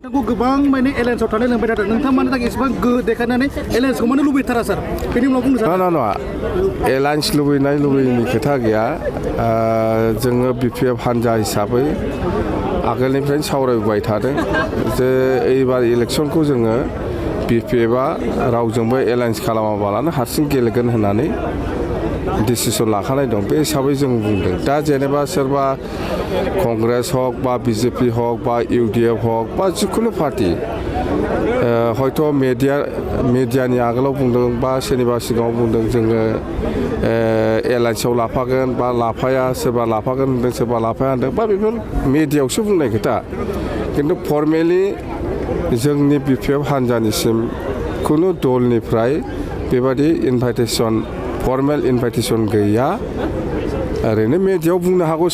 नोंथांखौ गोबां माने एलायन्सआव थानाय लोंबाय थादों नोंथां मानो थाखाय एसेबां गोहो देखायनानै एलायन्सखौ मानो लुबैथारा सार बेनि उनाव बुंनो सार नङा एलायन्स लुबैनायनि खोथा गैया जोङो बिपिएफ हानजा हिसाबै आगोलनिफ्रायनो सावरायबाय थादों जे एबार इलेक्सनखौ जोङो बिपिएफआ रावजोंबो एलायन्स खालामाबालानो हारसिं गेलेगोन होननानै डिसिसन लाखानाय दं बे हिसाबै जों बुंदों दा जेनेबा सोरबा कंग्रेस हक बा बिजेपि हक बा इउडिएफ हक बा जिखुनु पार्टी हयथ' मिडियानि आगोलाव बुंदों बा सोरनिबा सिगाङाव बुंदों जोङो एलायन्सआव लाफागोन बा लाफाया सोरबा लाफागोन होनदों सोरबा लाफाया होनदों बा बेफोर मिडियायावसो बुंनाय खोथा खिन्थु फर्मेलि जोंनि बिपिएफ हानजानिसिम खुनु दलनिफ्राय बेबादि फर्मेल इनभाइटेसन गैया ओरैनो मिडियायाव बुंनो हागौ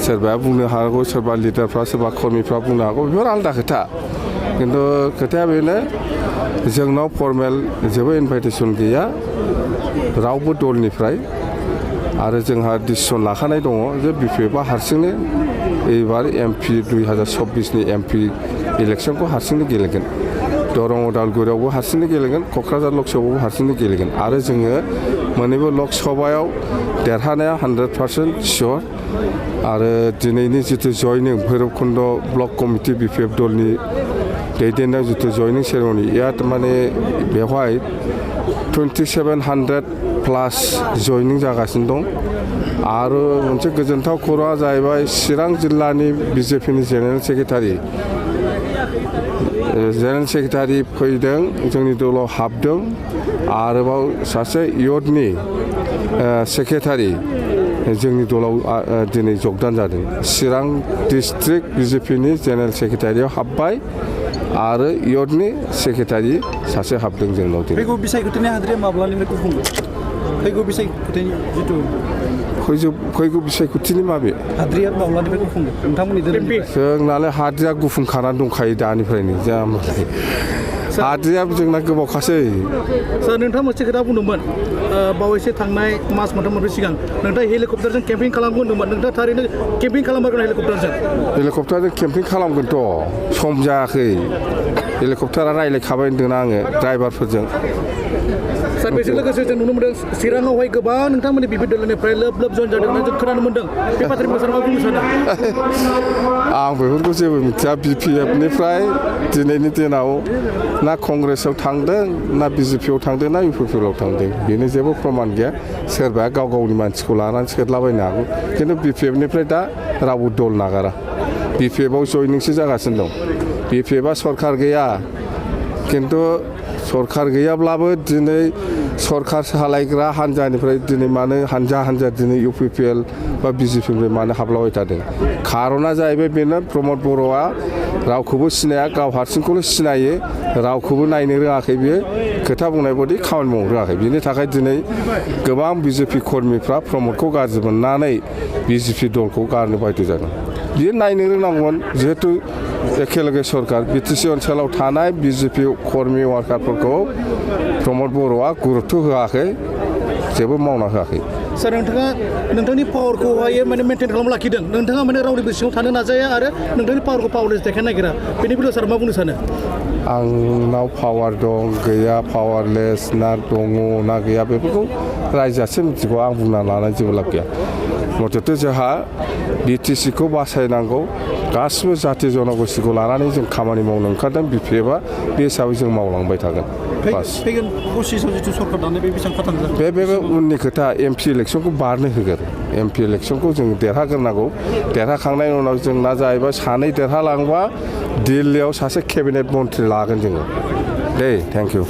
सोरबाया बुंनो हागौ सोरबा लिडारफ्रा सोरबा कर्मिफ्रा बुंनो हागौ बेफोर आलादा खोथा खिन्थु खोथाया बेनो जोंनाव फर्मेल जेबो इनभाइटेसन गैया रावबो दलनिफ्राय आरो जोंहा डिसिसन लाखानाय दङ जे बिपिएफआ हारसिंनो एबार एमपि 2024नि एमपि इलेक्सनखौ हारसिंनो गेलेगोन दरं उदालगुरियावबो हारसिंनो गेलेगोन क'क्राझार लकसभायावबो हारसिंनो गेलेगोन आरो जोङो मोननैबो लकसभायाव देरहानाया 100% सियर आरो दिनैनि जिथु जयनिं भैरबकुन्द ब्लक कमिटि बिपिएफ दलनि दैदेननाय जिथु जयनिं सेरेमनि माने बेवहाय 2700 प्लास जयनिं जागासिनो दं आरो मोनसे गोजोनथाव खौराङा जाहैबाय चिरां जिल्लानि बिजेपिनि जेनेरेल सेक्रेटारि फैदों जोंनि दलाव हाबदों आरोबाव सासे इयथनि सेक्रेटारि जोंनि दलाव दिनै जगदान जादों चिरां डिस्ट्रिक्ट बिजेपिनि जेनेरेल सेक्रेटारियाव हाबबाय आरो इयथनि सेक्रेटारि सासे हाबदों जोंनाव फैगौ बिसायख'थिनि हाद्रिया माब्लानिफ्राय गुफुंगोन फैगौ बिसायख'थिनि जिथु फैगौ बिसायख'थिनि माबे हाद्रिया माब्लानिफ्राय गुफुंगोन नोंथांमोननि जोंनालाय हाद्रिया गुफुंखानानै दंखायो दानिफ्रायनो जामालाय हाद्रिया जोंना गोबावखासै सार नोंथाङा मोनसे खोथा बुंदोंमोन बावैसो थांनाय मास मोनथाम सिगां नोंथाङा हेलिकप्टारजों केम्पिं खालामगोन होनदोंमोन नोंथाङा थारैनो केम्पिं खालामगोन हेलिकप्टारजों केम्पिं खालामगोनथ' सम जायाखै हेलिकप्टारा रायज्लायखाबाय होन्दों आङो ड्राइभारफोरजों सार बेजों लोगोसे जों नुनो मोन्दों चिराङावहाय गोबां नोंथांमोननि बिपि दलनिफ्राय लोब जइन जादों होननानै जों खोनानो मोन्दों बे बाथ्राखौ सार मा बुंनो सानो आं बेफोरखौ जेबो मिथिया बिपिएफनिफ्राय दिनैनि दिनाव ना कंग्रेसआव थांदों ना बिजेपिआव थांदों ना इउपिपिएलआव थांदों बेनो जेबो प्रमान गैया सोरबाया गाव गावनि मानसिखौ लानानै सोदलाबायनो हागौ खिन्थु बिपिएफनिफ्राय दा रावबो दल नागारा बिपिएफआव जयनिंसो जागासिनो दं बिपिएफआ सरकार गैया खिन्थु सरकार गैयाब्लाबो दिनै सरकार सालायग्रा हानजानिफ्राय दिनै मानो हानजा दिनै इउपिपिएल बा बिजेपिनिफ्राय मानो हाबलाबाय थादों खार'ना जाहैबाय बेनो प्रमद बर'आ रावखौबो सिनाया गाव हारसिंखौल' सिनायो रावखौबो नायनो रोङाखै बियो खोथा बुंनाय बायदि खामानि मावनो रोङाखै बिनि थाखाय दिनै गोबां बिजेपि कर्मिफ्रा प्रमदखौ गाज्रि मोननानै बिजेपि दलखौ गारनो बाध्य जादों बियो नायनो रोंनांगौमोन जिहेथु एखेलगे सरकार बिटिसि ओनसोलाव थानाय बिजेपि कर्मि वार्कारफोरखौ प्रमद बर'आ गुरुत्व होआखै जेबो मावना होआखै सार नोंथाङा नोंथांनि पावारखौहाय माने मेनटेन खालामना लाखिदों नोंथाङा माने रावनिबो सिङाव थानो नाजाया आरो नोंथांनि पावारखौ पावारलेस देखायनो नागिरा बेनि बेलायाव सार मा बुंनो सानो आंनाव पावार दं गैया पावारलेस ना दङ ना गैया बेफोरखौ रायजोआसो मिथिगौ आं बुंना लानाय जेबो लाब गैया मथथे जोंहा बिटिसिखौ बासायनांगौ गासिबो जाथि जनगोष्ठीखौ लानानै जों खामानि मावनो ओंखारदों बिपिएफआ बे हिसाबै जों मावलांबाय थागोन बे उननि खोथा एमपि इलेक्सनखौ बारनो होगोन एमपि इलेक्सनखौ जों देरहाग्रोनांगौ देरहाखांनायनि उनाव जोंना जाहैबाय सानै देरहालांबा दिल्लीयाव सासे केबिनेट मन्थ्रि लागोन जोङो दे थेंक इउ